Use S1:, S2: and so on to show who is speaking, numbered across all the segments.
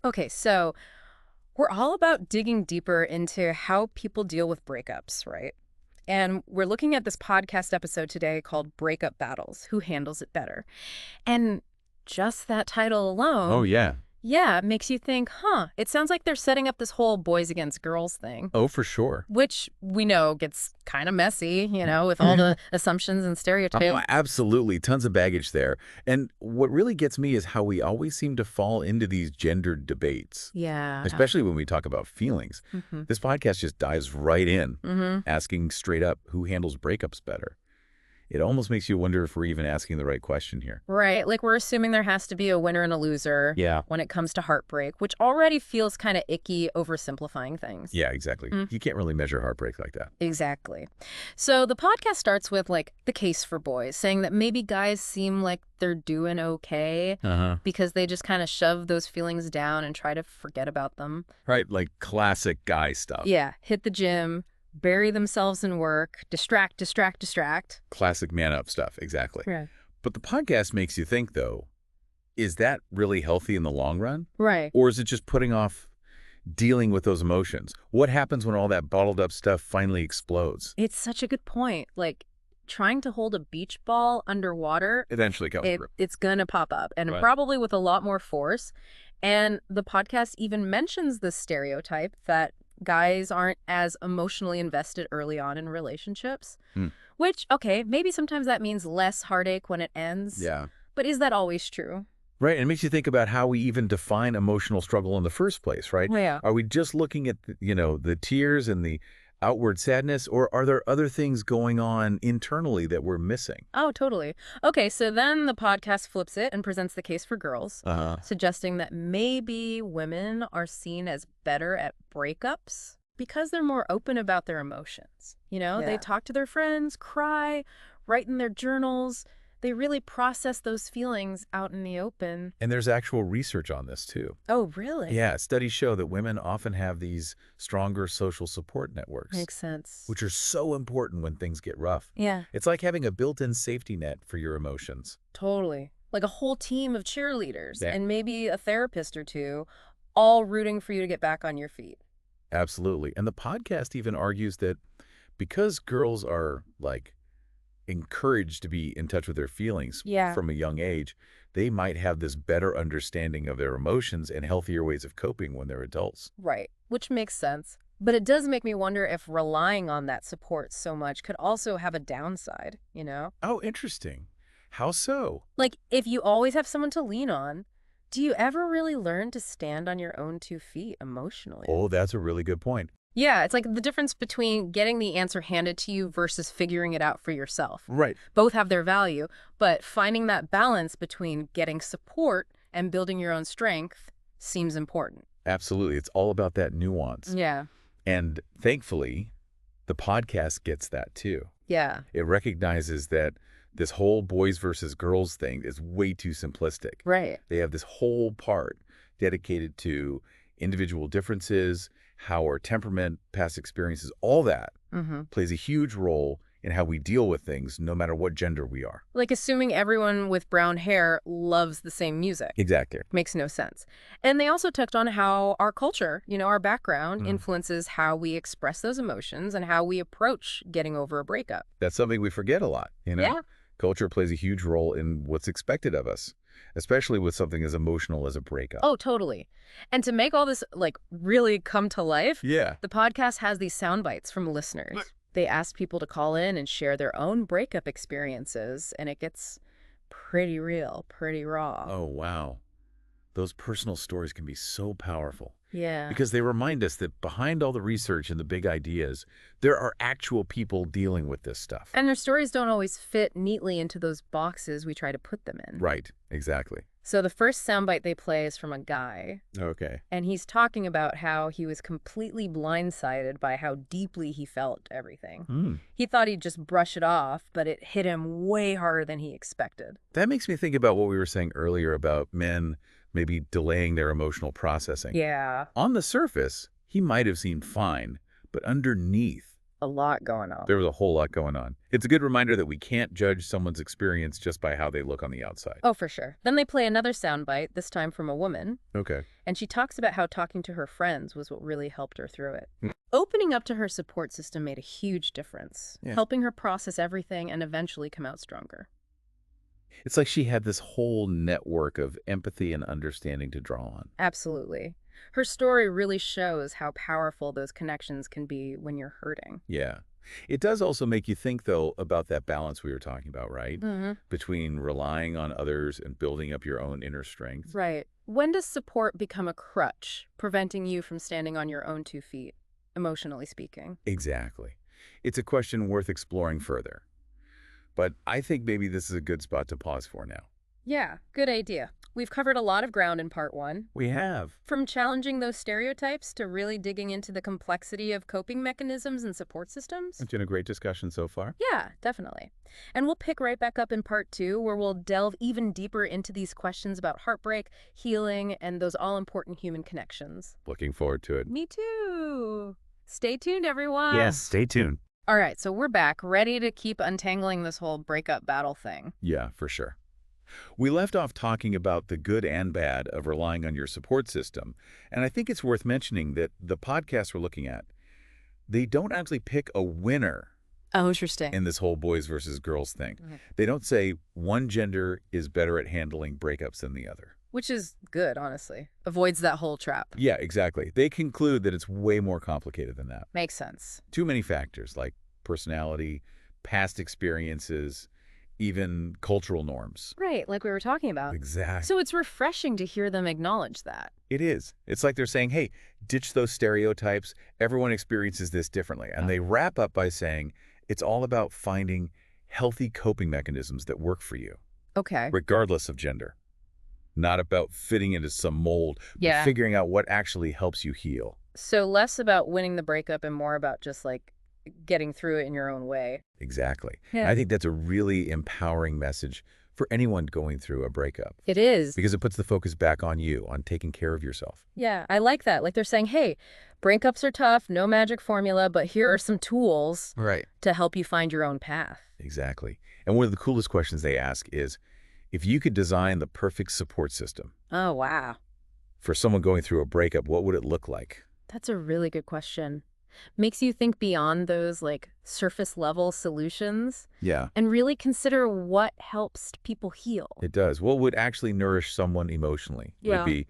S1: Okay, so we're all about digging deeper into how people deal with breakups, right? And we're looking at this podcast episode today called Breakup Battles: Who Handles It Better? And just that title
S2: Oh,
S1: alone,
S2: yeah.
S1: yeah, makes you think, huh, it sounds like they're setting up this whole boys against girls thing,
S2: Oh, for sure.
S1: which we know gets kind of messy, with all the assumptions and
S2: Oh,
S1: stereotypes.
S2: absolutely. Tons of baggage there. And what really gets me is how we always seem to fall into these gendered debates,
S1: Yeah.
S2: especially when we talk about feelings.
S1: Mm-hmm.
S2: This podcast just dives right in,
S1: Mm-hmm.
S2: asking straight up who handles breakups better. It almost makes you wonder if we're even asking the right question here.
S1: Right. Like we're assuming there has to be a winner and a loser
S2: Yeah.
S1: when it comes to heartbreak, which already feels kind of icky oversimplifying things.
S2: Yeah, exactly.
S1: Mm,
S2: You can't really measure heartbreak like that.
S1: exactly. So the podcast starts with like the case for boys, saying that maybe guys seem like they're doing okay
S2: Uh-huh.
S1: because they just kind of shove those feelings down and try to forget about them.
S2: Right, like classic guy stuff.
S1: Yeah. Hit the gym, bury themselves in work, distract, distract, distract.
S2: Classic man up stuff, exactly.
S1: Right.
S2: But the podcast makes you think, though, is that really healthy in the long run?
S1: Right.
S2: Or is it just putting off dealing with those emotions? What happens when all that bottled up stuff finally explodes?
S1: It's such a good point. Like trying to hold a beach ball underwater,
S2: Eventually comes through.
S1: it's gonna pop up, and
S2: Right.
S1: probably with a lot more force. And the podcast even mentions the stereotype that guys aren't as emotionally invested early on in relationships,
S2: Hmm.
S1: which, okay, maybe sometimes that means less heartache when it ends.
S2: Yeah.
S1: But is that always true?
S2: Right, and it makes you think about how we even define emotional struggle in the first place, right?
S1: Yeah.
S2: Are we just looking at, the tears and the outward sadness, or are there other things going on internally that we're missing?
S1: Oh, totally. Okay, so then the podcast flips it and presents the case for girls,
S2: Uh-huh.
S1: suggesting that maybe women are seen as better at breakups because they're more open about their emotions. They
S2: Yeah.
S1: talk to their friends, cry, write in their journals. They really process those feelings out in the open.
S2: And there's actual research on this, too.
S1: Oh, really?
S2: Yeah, studies show that women often have these stronger social support networks,
S1: Makes sense.
S2: which are so important when things get rough.
S1: Yeah,
S2: It's like having a built-in safety net for your emotions.
S1: totally. Like a whole team of cheerleaders
S2: Yeah.
S1: and maybe a therapist or two, all rooting for you to get back on your feet.
S2: Absolutely. And the podcast even argues that because girls are, like, encouraged to be in touch with their feelings
S1: Yeah.
S2: from a young age, they might have this better understanding of their emotions and healthier ways of coping when they're adults.
S1: Right, which makes sense. But it does make me wonder if relying on that support so much could also have a downside?
S2: Oh, interesting. How so?
S1: Like, if you always have someone to lean on, do you ever really learn to stand on your own 2 feet emotionally?
S2: Oh, that's a really good point.
S1: Yeah, it's like the difference between getting the answer handed to you versus figuring it out for yourself.
S2: Right.
S1: Both have their value, but finding that balance between getting support and building your own strength seems important.
S2: Absolutely. It's all about that nuance.
S1: Yeah,
S2: And thankfully, the podcast gets that too.
S1: yeah,
S2: It recognizes that this whole boys versus girls thing is way too simplistic.
S1: right.
S2: They have this whole part dedicated to individual differences, how our temperament, past experiences, all that
S1: Mm-hmm.
S2: plays a huge role in how we deal with things, no matter what gender we are.
S1: Like assuming everyone with brown hair loves the same music.
S2: Exactly.
S1: Makes no sense. And they also touched on how our culture, our background,
S2: Mm.
S1: influences how we express those emotions and how we approach getting over a breakup.
S2: That's something we forget a lot,
S1: Yeah.
S2: Culture plays a huge role in what's expected of us, especially with something as emotional as a breakup.
S1: Oh, totally. And to make all this like really come to life,
S2: Yeah.
S1: the podcast has these sound bites from listeners. They asked people to call in and share their own breakup experiences, and it gets pretty real, pretty raw.
S2: Oh, wow. Those personal stories can be so powerful
S1: Yeah.
S2: because they remind us that behind all the research and the big ideas, there are actual people dealing with this stuff.
S1: And their stories don't always fit neatly into those boxes we try to put them in.
S2: Right. Exactly.
S1: So the first soundbite they play is from a guy,
S2: Okay.
S1: and he's talking about how he was completely blindsided by how deeply he felt everything.
S2: Hmm.
S1: He thought he'd just brush it off, but it hit him way harder than he expected.
S2: That makes me think about what we were saying earlier about men maybe delaying their emotional processing.
S1: Yeah.
S2: On the surface, he might have seemed fine, but underneath,
S1: a lot going on.
S2: There was a whole lot going on. It's a good reminder that we can't judge someone's experience just by how they look on the outside.
S1: Oh, for sure. Then they play another soundbite, this time from a woman,
S2: Okay.
S1: and she talks about how talking to her friends was what really helped her through it.
S2: Hmm.
S1: Opening up to her support system made a huge difference,
S2: Yeah.
S1: helping her process everything and eventually come out stronger.
S2: It's like she had this whole network of empathy and understanding to draw on.
S1: Absolutely. Her story really shows how powerful those connections can be when you're hurting.
S2: Yeah. It does also make you think, though, about that balance we were talking about, right?
S1: Mm-hmm.
S2: Between relying on others and building up your own inner strength.
S1: Right. When does support become a crutch, preventing you from standing on your own 2 feet, emotionally speaking?
S2: Exactly. It's a question worth exploring further. But I think maybe this is a good spot to pause for now.
S1: Yeah, good idea. We've covered a lot of ground in part 1.
S2: We have.
S1: From challenging those stereotypes to really digging into the complexity of coping mechanisms and support systems.
S2: It's been a great discussion so far.
S1: Yeah, definitely. And we'll pick right back up in part 2, where we'll delve even deeper into these questions about heartbreak, healing, and those all-important human connections.
S2: Looking forward to it.
S1: Me too. Stay tuned, everyone.
S2: Yes, stay tuned.
S1: All right, so we're back, ready to keep untangling this whole breakup battle thing.
S2: Yeah, for sure. We left off talking about the good and bad of relying on your support system, and I think it's worth mentioning that the podcasts we're looking at, they don't actually pick a winner
S1: Oh, interesting.
S2: in this whole boys versus girls thing.
S1: Mhm.
S2: They don't say one gender is better at handling breakups than the other.
S1: Which is good, honestly. Avoids that whole trap.
S2: Yeah, exactly. They conclude that it's way more complicated than that.
S1: Makes sense.
S2: Too many factors like personality, past experiences, even cultural norms.
S1: Right, like we were talking about.
S2: Exactly.
S1: So it's refreshing to hear them acknowledge that.
S2: It is. It's like they're saying, hey, ditch those stereotypes. Everyone experiences this differently. And they wrap up by saying it's all about finding healthy coping mechanisms that work for you,
S1: Okay.
S2: regardless of gender. Not about fitting into some mold,
S1: Yeah.
S2: but figuring out what actually helps you heal.
S1: So less about winning the breakup and more about just like getting through it in your own way.
S2: Exactly.
S1: Yeah.
S2: I think that's a really empowering message for anyone going through a breakup
S1: It is.
S2: because it puts the focus back on you, on taking care of yourself.
S1: Yeah, I like that. Like they're saying, hey, breakups are tough, no magic formula, but here are some tools
S2: Right.
S1: to help you find your own path.
S2: Exactly. And one of the coolest questions they ask is, if you could design the perfect support system
S1: Oh, wow.
S2: for someone going through a breakup, what would it look like?
S1: That's a really good question. Makes you think beyond those like surface level solutions
S2: Yeah,
S1: and really consider what helps people heal.
S2: it does. What would actually nourish someone emotionally? Would
S1: Yeah.
S2: it be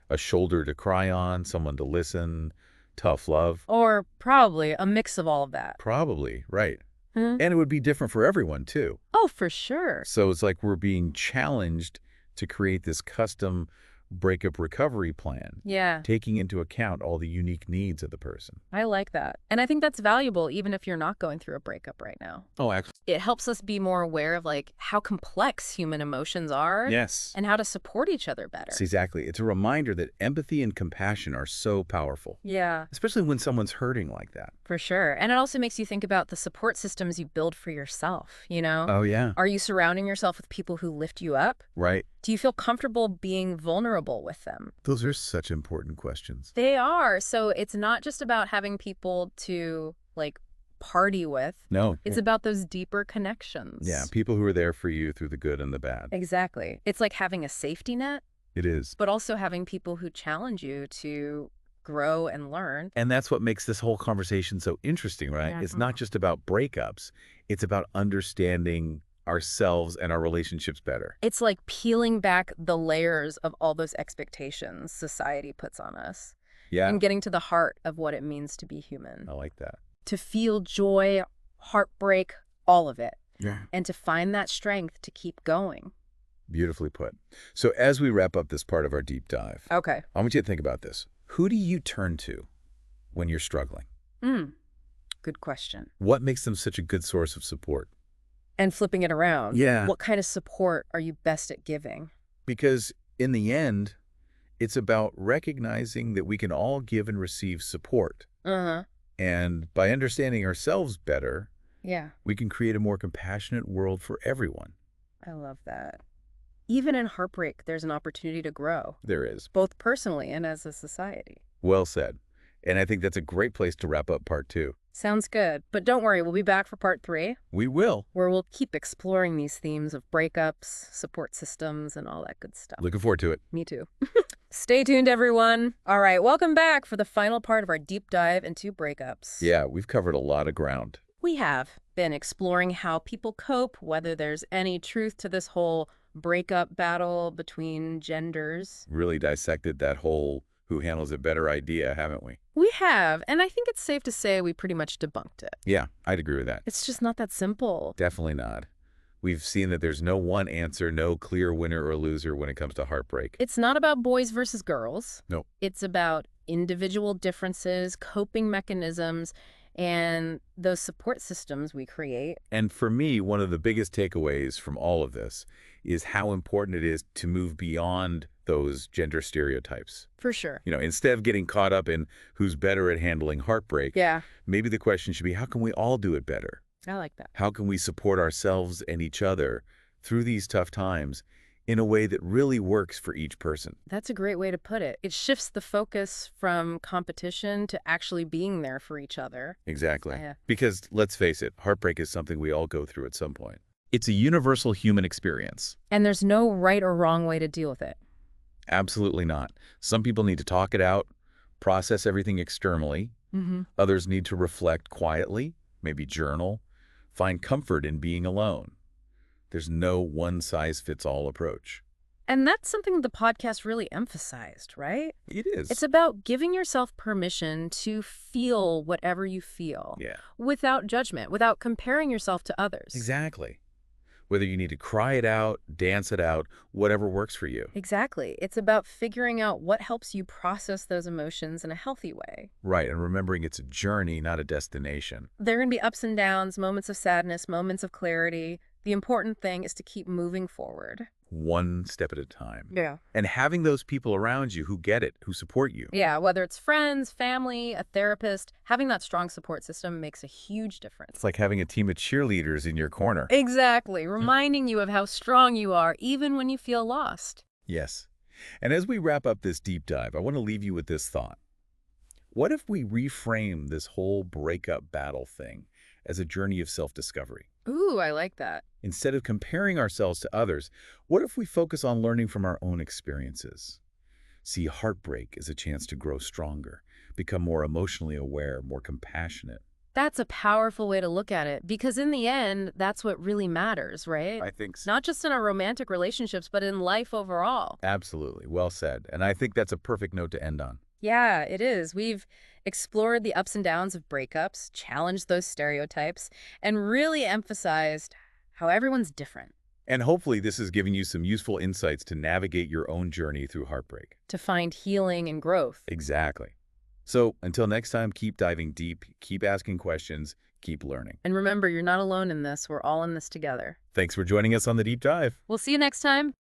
S2: a shoulder to cry on, someone to listen, tough love?
S1: Or probably a mix of all of that.
S2: Probably, right.
S1: Hmm?
S2: And it would be different for everyone, too.
S1: Oh, for sure.
S2: So it's like we're being challenged to create this custom breakup recovery plan,
S1: Yeah,
S2: taking into account all the unique needs of the person.
S1: I like that. And I think that's valuable even if you're not going through a breakup right now.
S2: Oh, actually.
S1: It helps us be more aware of like how complex human emotions are
S2: Yes.
S1: and how to support each other better.
S2: It's exactly. It's a reminder that empathy and compassion are so powerful,
S1: Yeah,
S2: especially when someone's hurting like that.
S1: for sure. And it also makes you think about the support systems you build for yourself, you know?
S2: Oh, yeah.
S1: Are you surrounding yourself with people who lift you up?
S2: Right.
S1: Do you feel comfortable being vulnerable with them?
S2: Those are such important questions.
S1: They are. So it's not just about having people to like party with.
S2: No.
S1: It's about those deeper connections.
S2: Yeah, people who are there for you through the good and the bad.
S1: Exactly. It's like having a safety net,
S2: It is.
S1: but also having people who challenge you to grow and learn.
S2: And that's what makes this whole conversation so interesting, right?
S1: Yeah.
S2: It's not just about breakups. It's about understanding ourselves and our relationships better.
S1: It's like peeling back the layers of all those expectations society puts on us
S2: Yeah,
S1: and getting to the heart of what it means to be human.
S2: I like that.
S1: To feel joy, heartbreak, all of it,
S2: Yeah.
S1: and to find that strength to keep going.
S2: Beautifully put. So as we wrap up this part of our deep dive,
S1: Okay.
S2: I want you to think about this. Who do you turn to when you're struggling?
S1: Good question.
S2: What makes them such a good source of support?
S1: And flipping it around.
S2: Yeah.
S1: What kind of support are you best at giving?
S2: Because in the end, it's about recognizing that we can all give and receive support.
S1: Uh-huh.
S2: And by understanding ourselves better,
S1: Yeah,
S2: we can create a more compassionate world for everyone.
S1: I love that. Even in heartbreak, there's an opportunity to grow,
S2: There is.
S1: both personally and as a society.
S2: Well said. And I think that's a great place to wrap up part 2.
S1: Sounds good. But don't worry, we'll be back for part 3,
S2: We will.
S1: where we'll keep exploring these themes of breakups, support systems, and all that good stuff.
S2: Looking forward to it.
S1: Me too. Stay tuned, everyone. All right, welcome back for the final part of our deep dive into breakups.
S2: Yeah, we've covered a lot of ground.
S1: We have been exploring how people cope, whether there's any truth to this whole breakup battle between genders.
S2: Really dissected that whole who handles it better idea, haven't we?
S1: We have, and I think it's safe to say we pretty much debunked it.
S2: Yeah, I'd agree with that.
S1: It's just not that simple.
S2: Definitely not. We've seen that there's no one answer, no clear winner or loser when it comes to heartbreak.
S1: It's not about boys versus girls.
S2: No.
S1: It's about individual differences, coping mechanisms, and those support systems we create.
S2: And for me, one of the biggest takeaways from all of this is how important it is to move beyond those gender stereotypes.
S1: For sure.
S2: Instead of getting caught up in who's better at handling heartbreak,
S1: Yeah,
S2: maybe the question should be, how can we all do it better?
S1: I like that.
S2: How can we support ourselves and each other through these tough times in a way that really works for each person?
S1: That's a great way to put it. It shifts the focus from competition to actually being there for each other.
S2: Exactly.
S1: Yeah.
S2: Because let's face it, heartbreak is something we all go through at some point.
S3: It's a universal human experience.
S1: And there's no right or wrong way to deal with it.
S2: Absolutely not. Some people need to talk it out, process everything externally.
S1: Mm-hmm.
S2: Others need to reflect quietly, maybe journal, find comfort in being alone. There's no one-size-fits-all approach.
S1: And that's something the podcast really emphasized, right?
S2: It is.
S1: It's about giving yourself permission to feel whatever you feel.
S2: Yeah,
S1: Without judgment, without comparing yourself to others.
S2: exactly. Whether you need to cry it out, dance it out, whatever works for you.
S1: Exactly. It's about figuring out what helps you process those emotions in a healthy way.
S2: Right, and remembering it's a journey, not a destination.
S1: There are going to be ups and downs, moments of sadness, moments of clarity. The important thing is to keep moving forward.
S2: One step at a time.
S1: Yeah.
S2: And having those people around you who get it, who support you.
S1: Yeah, whether it's friends, family, a therapist, having that strong support system makes a huge difference.
S2: It's like having a team of cheerleaders in your corner.
S1: Exactly, reminding you of how strong you are, even when you feel lost.
S2: Yes. And as we wrap up this deep dive, I want to leave you with this thought. What if we reframe this whole breakup battle thing as a journey of self-discovery?
S1: Ooh, I like that.
S2: Instead of comparing ourselves to others, what if we focus on learning from our own experiences? See heartbreak as a chance to grow stronger, become more emotionally aware, more compassionate.
S1: That's a powerful way to look at it, because in the end, that's what really matters, right?
S2: I think so.
S1: Not just in our romantic relationships, but in life overall.
S2: Absolutely. Well said. And I think that's a perfect note to end on.
S1: Yeah, it is. We've explored the ups and downs of breakups, challenged those stereotypes, and really emphasized how everyone's different.
S2: And hopefully this is giving you some useful insights to navigate your own journey through heartbreak.
S1: To find healing and growth.
S2: Exactly. So until next time, keep diving deep, keep asking questions, keep learning.
S1: And remember, you're not alone in this. We're all in this together.
S2: Thanks for joining us on the Deep Dive.
S1: We'll see you next time.